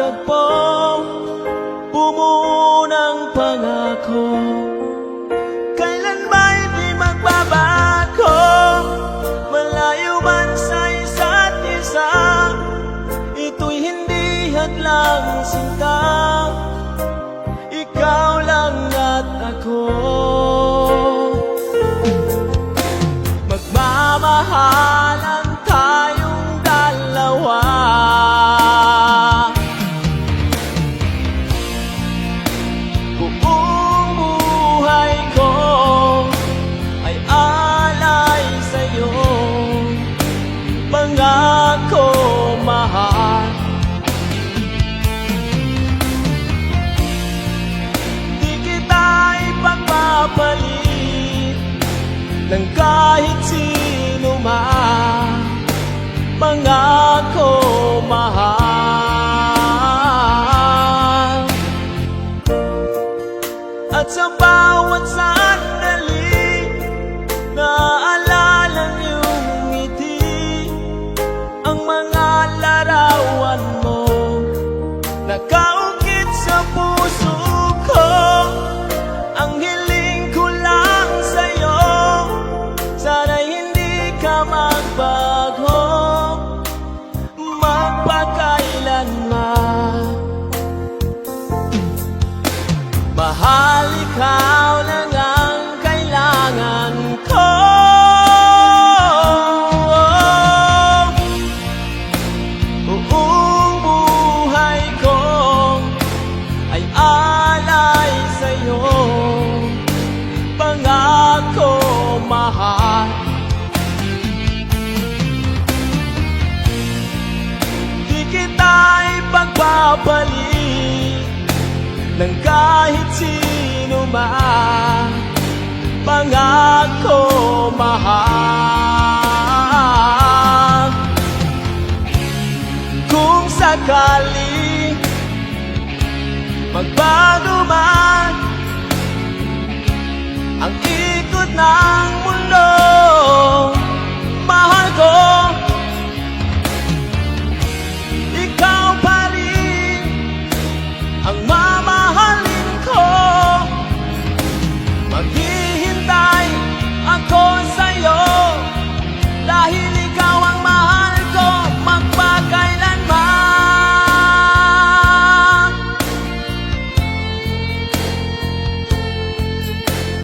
tagpo, bumunang pangako, kailan ba'y di magbabago? Malayo man sa isa't isa, ito'y hindi hadlang sinta, ikaw lang at ako. Magmamahalan tayong dalawa, buong buhay ko ay alay sa'yo, pangako mahal. Di kita ipagpapalit ng kahit sino man, pangako mahal. At sa bawat sandali, naaalala niyong ngiti, ang mga larawan mo nakaukit sa puso ko. Ang hiling ko lang sa'yo, sana'y hindi ka magbago, magpakailanman. Mahal, ikaw lang ang kailangan ko. Buong buhay ko ay alay sa'yo, pangako mahal. Di kita ipagpapalit ng kahit sino man, pangako mahal.